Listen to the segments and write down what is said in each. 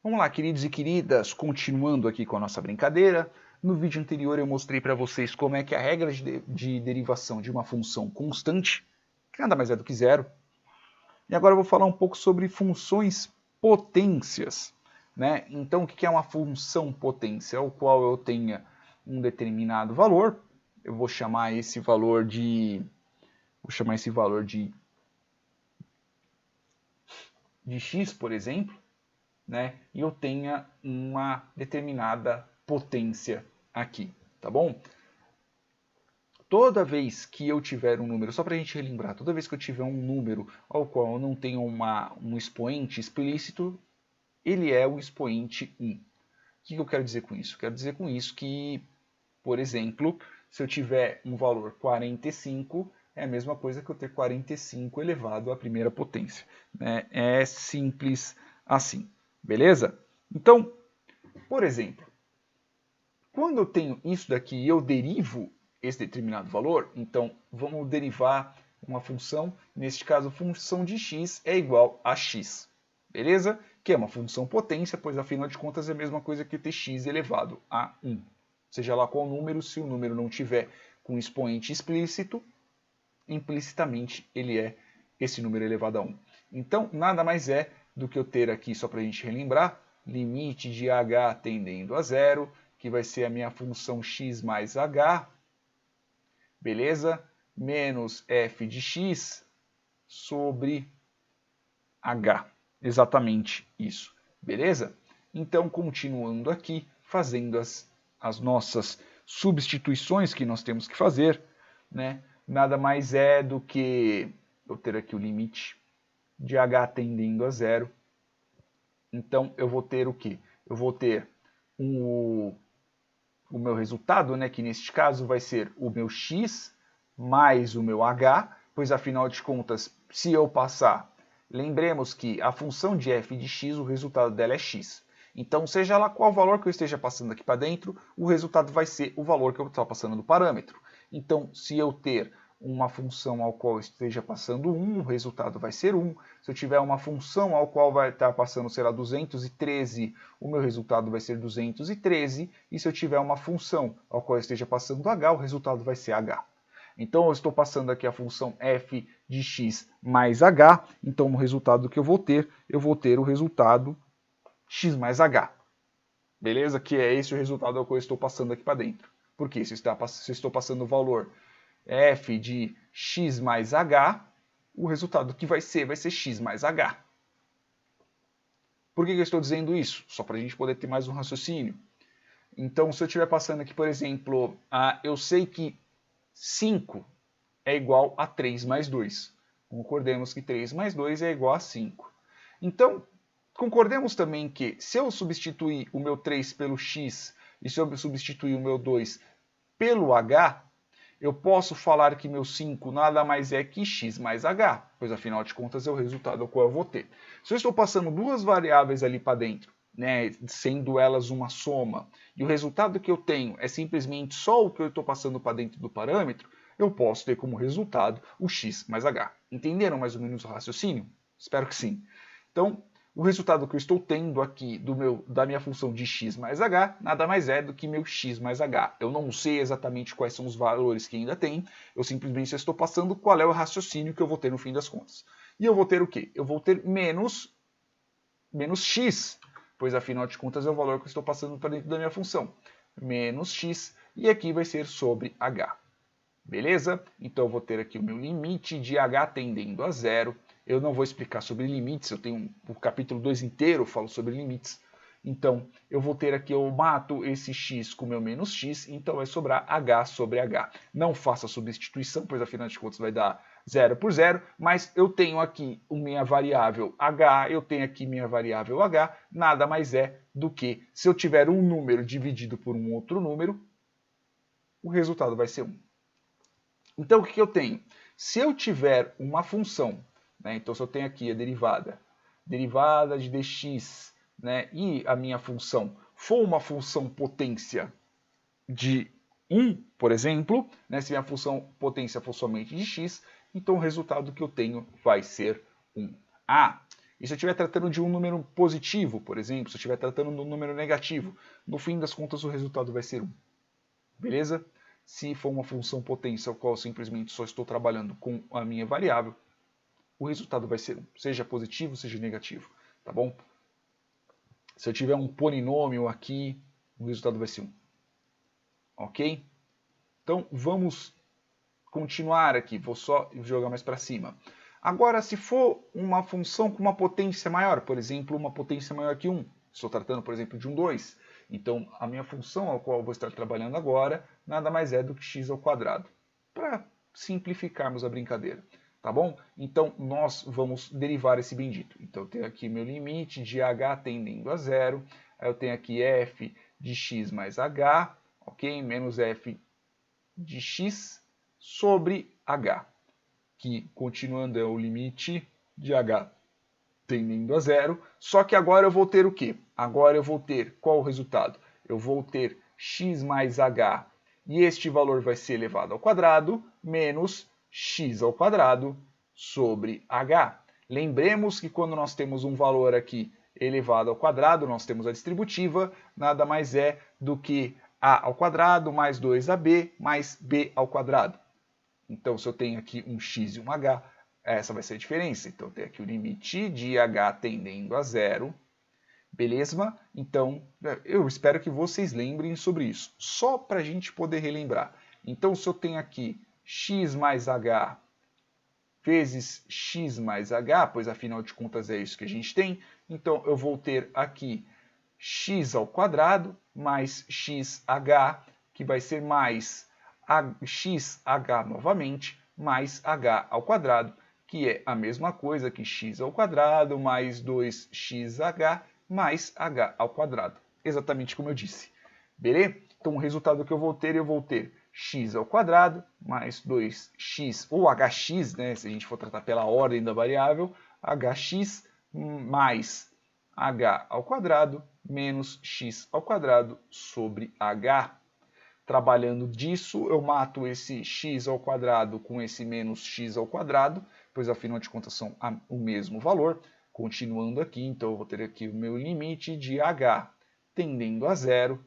Vamos lá, queridos e queridas, continuando aqui com a nossa brincadeira. No vídeo anterior eu mostrei para vocês como é que a regra de derivação de uma função constante, que nada mais é do que zero. E agora eu vou falar um pouco sobre funções potências. Né? Então, o que é uma função potência? O qual eu tenha um determinado valor, eu vou chamar esse valor de x, por exemplo, né, e eu tenha uma determinada potência aqui, tá bom? Toda vez que eu tiver um número, só para a gente relembrar, toda vez que eu tiver um número ao qual eu não tenho um expoente explícito, ele é o expoente 1. O que eu quero dizer com isso? Quero dizer com isso que, por exemplo, se eu tiver um valor 45, é a mesma coisa que eu ter 45 elevado à primeira potência. Né? É simples assim, beleza? Então, por exemplo, quando eu tenho isso daqui e eu derivo esse determinado valor, então vamos derivar uma função, neste caso a função de x é igual a x, beleza? Que é uma função potência, pois afinal de contas é a mesma coisa que ter x elevado a 1. Seja lá qual número, se o número não tiver com expoente explícito, implicitamente ele é esse número elevado a 1. Então, nada mais é do que eu ter aqui, só para a gente relembrar, limite de h tendendo a zero, que vai ser a minha função x mais h, beleza? Menos f de x sobre h. Exatamente isso, beleza? Então, continuando aqui, fazendo as nossas substituições que nós temos que fazer, né? Nada mais é do que eu ter aqui o limite de h tendendo a zero. Então, eu vou ter o quê? Eu vou ter o meu resultado, né, que neste caso vai ser o meu x mais o meu h, pois afinal de contas, se eu passar, lembremos que a função de f de x, o resultado dela é x. Então, seja lá qual valor que eu esteja passando aqui para dentro, o resultado vai ser o valor que eu estou passando no parâmetro. Então, se eu ter uma função ao qual esteja passando 1, o resultado vai ser 1. Se eu tiver uma função ao qual vai estar passando, sei lá, 213, o meu resultado vai ser 213. E se eu tiver uma função ao qual esteja passando h, o resultado vai ser h. Então, eu estou passando aqui a função f de x mais h. Então, o resultado que eu vou ter o resultado x mais h. Beleza? Que é esse o resultado ao qual eu estou passando aqui para dentro. Por quê? Se eu estou passando o valor f de x mais h, o resultado que vai ser x mais h. Por que eu estou dizendo isso? Só para a gente poder ter mais um raciocínio. Então, se eu estiver passando aqui, por exemplo, eu sei que 5 é igual a 3 mais 2. Concordemos que 3 mais 2 é igual a 5. Então, concordemos também que se eu substituir o meu 3 pelo x e se eu substituir o meu 2 pelo h, eu posso falar que meu 5 nada mais é que x mais h, pois afinal de contas é o resultado ao qual eu vou ter. Se eu estou passando duas variáveis ali para dentro, né, sendo elas uma soma, e o resultado que eu tenho é simplesmente só o que eu estou passando para dentro do parâmetro, eu posso ter como resultado o x mais h. Entenderam mais ou menos o raciocínio? Espero que sim. Então, o resultado que eu estou tendo aqui da minha função de x mais h nada mais é do que meu x mais h. Eu não sei exatamente quais são os valores que ainda tem, eu simplesmente estou passando qual é o raciocínio que eu vou ter no fim das contas. E eu vou ter o quê? Eu vou ter menos x, pois afinal de contas é o valor que eu estou passando para dentro da minha função. Menos x, e aqui vai ser sobre h. Beleza? Então eu vou ter aqui o meu limite de h tendendo a zero. Eu não vou explicar sobre limites, eu tenho o capítulo 2 inteiro, eu falo sobre limites. Então eu vou ter aqui, eu mato esse x com o meu menos x, então vai sobrar h sobre h. Não faça substituição, pois afinal de contas vai dar 0 por 0, mas eu tenho aqui minha variável h, eu tenho aqui minha variável h, nada mais é do que, se eu tiver um número dividido por um outro número, o resultado vai ser 1. Então, o que eu tenho? Se eu tiver uma função, né, então se eu tenho aqui a derivada de dx, né, e a minha função for uma função potência de 1, por exemplo, né, se minha função potência for somente de x, então o resultado que eu tenho vai ser 1. E se eu estiver tratando de um número positivo, por exemplo, se eu estiver tratando de um número negativo, no fim das contas o resultado vai ser 1. Beleza? Se for uma função potência, ao qual eu simplesmente só estou trabalhando com a minha variável, o resultado vai ser 1, seja positivo, seja negativo, tá bom? Se eu tiver um polinômio aqui, o resultado vai ser 1. Ok? Então, vamos continuar aqui. Vou só jogar mais para cima. Agora, se for uma função com uma potência maior, por exemplo, uma potência maior que 1, estou tratando, por exemplo, de um 2, então a minha função ao qual eu vou estar trabalhando agora nada mais é do que x ao quadrado, para simplificarmos a brincadeira. Tá bom? Então, nós vamos derivar esse bendito. Então, eu tenho aqui meu limite de h tendendo a 0. Aí eu tenho aqui f de x mais h, ok? Menos f de x sobre h, que, continuando, é o limite de h tendendo a 0. Só que agora eu vou ter o quê? Agora eu vou ter, qual o resultado? Eu vou ter x mais h, e este valor vai ser elevado ao quadrado, menos x ao quadrado sobre h. Lembremos que quando nós temos um valor aqui elevado ao quadrado, nós temos a distributiva, nada mais é do que a ao quadrado mais 2ab mais b ao quadrado. Então, se eu tenho aqui um x e um h, essa vai ser a diferença. Então, eu tenho aqui o limite de h tendendo a 0. Beleza? Então, eu espero que vocês lembrem sobre isso. Só para a gente poder relembrar. Então, se eu tenho aqui x mais h vezes x mais h, pois afinal de contas é isso que a gente tem, então eu vou ter aqui x ao quadrado mais xh, que vai ser mais xh novamente, mais h ao quadrado, que é a mesma coisa que x ao quadrado mais 2xh mais h ao quadrado. Exatamente como eu disse. Beleza? Então o resultado que eu vou ter x ao quadrado mais 2x, ou hx, né, se a gente for tratar pela ordem da variável, hx mais h ao quadrado menos x ao quadrado sobre h. Trabalhando disso, eu mato esse x ao quadrado com esse menos x ao quadrado, pois afinal de contas são o mesmo valor. Continuando aqui, então eu vou ter aqui o meu limite de h tendendo a 0.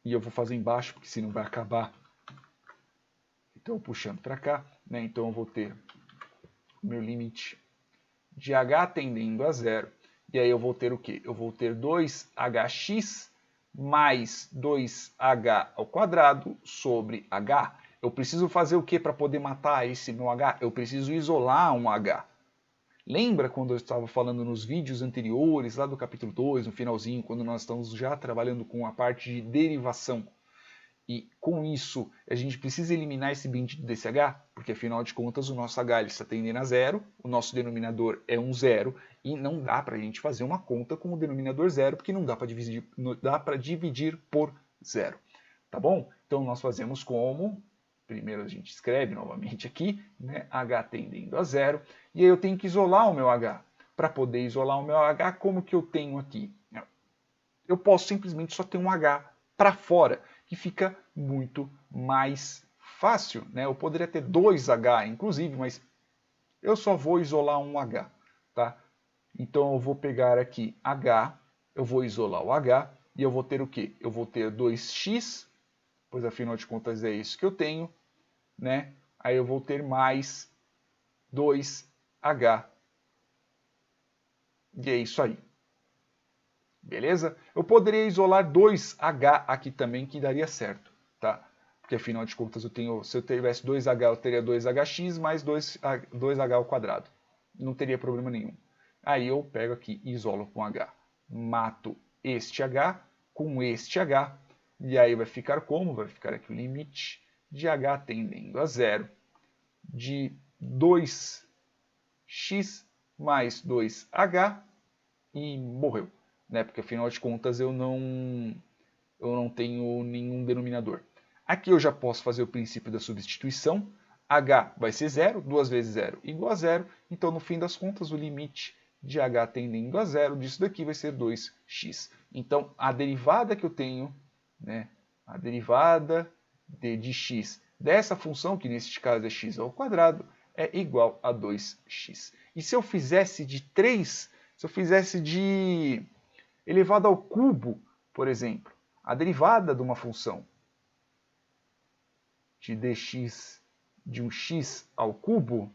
E eu vou fazer embaixo, porque senão vai acabar. Então, puxando para cá, né? Então eu vou ter o meu limite de h tendendo a 0. E aí eu vou ter o quê? Eu vou ter 2hx mais 2h ao quadrado sobre h. Eu preciso fazer o que para poder matar esse meu h? Eu preciso isolar um h. Lembra quando eu estava falando nos vídeos anteriores, lá do capítulo 2, no finalzinho, quando nós estamos já trabalhando com a parte de derivação? E com isso, a gente precisa eliminar esse bendito desse h, porque afinal de contas o nosso h ele está tendendo a 0, o nosso denominador é um 0, e não dá para a gente fazer uma conta com o denominador 0, porque não dá para dividir por 0. Tá bom? Então nós fazemos como? Primeiro a gente escreve novamente aqui, né, h tendendo a 0, e aí eu tenho que isolar o meu h. Para poder isolar o meu h, como que eu tenho aqui? Eu posso simplesmente só ter um h para fora, que fica muito mais fácil, né? Eu poderia ter 2h, inclusive, mas eu só vou isolar um h, tá? Então eu vou pegar aqui h, eu vou isolar o h, e eu vou ter o quê? Eu vou ter 2x, pois afinal de contas é isso que eu tenho, né? Aí eu vou ter mais 2h. E é isso aí. Beleza? Eu poderia isolar 2h aqui também, que daria certo, tá? Porque afinal de contas, se eu tivesse 2h, eu teria 2hx mais 2h ao quadrado. Não teria problema nenhum. Aí eu pego aqui e isolo com h. Mato este h com este h. E aí vai ficar como? Vai ficar aqui o limite de h tendendo a 0 de 2x mais 2h e morreu. Né? Porque afinal de contas eu não tenho nenhum denominador. Aqui eu já posso fazer o princípio da substituição. H vai ser 0, 2 vezes 0 igual a 0. Então, no fim das contas, o limite de h tendendo a 0 disso daqui vai ser 2x. Então, a derivada que eu tenho, né, a derivada de x dessa função, que neste caso é x ao quadrado, é igual a 2x. E se eu fizesse de 3, se eu fizesse de elevado ao cubo, por exemplo, a derivada de uma função de dx de um x ao cubo,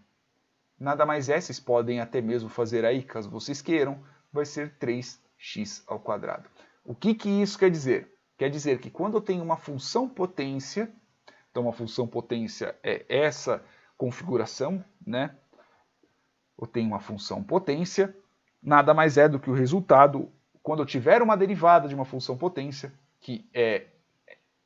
nada mais é, vocês podem até mesmo fazer aí, caso vocês queiram, vai ser 3x ao quadrado. O que isso quer dizer? Quer dizer que quando eu tenho uma função potência, então uma função potência é essa configuração, né? Eu tenho uma função potência, nada mais é do que o resultado, quando eu tiver uma derivada de uma função potência, que é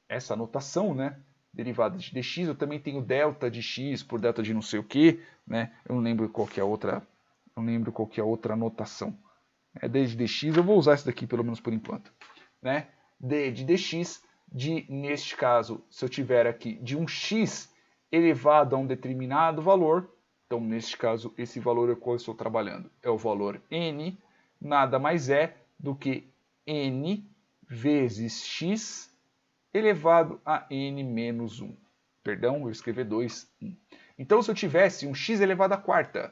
essa notação, né? Derivada de dx, eu também tenho delta de x por delta de não sei o que, né? Eu não lembro qual que é a outra notação. D de dx, eu vou usar isso daqui pelo menos por enquanto, né? D de dx, neste caso, se eu tiver aqui de um x elevado a um determinado valor, então neste caso esse valor é o qual eu estou trabalhando, é o valor n, nada mais é do que n vezes x elevado a n menos 1. Perdão, eu vou escrever 2, 1. Então, se eu tivesse um x elevado à quarta,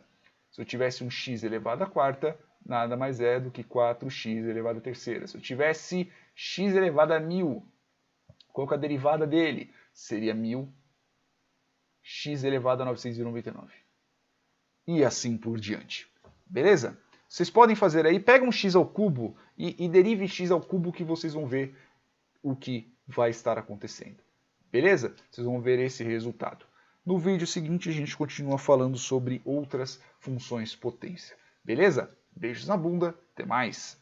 nada mais é do que 4x elevado à terceira. Se eu tivesse x elevado a 1000, qual que é a derivada dele? Seria 1000 x elevado a 999. E assim por diante. Beleza? Vocês podem fazer aí, pega um x ao cubo e derive x ao cubo que vocês vão ver o que vai estar acontecendo. Beleza? Vocês vão ver esse resultado. No vídeo seguinte a gente continua falando sobre outras funções potência. Beleza? Beijos na bunda, até mais!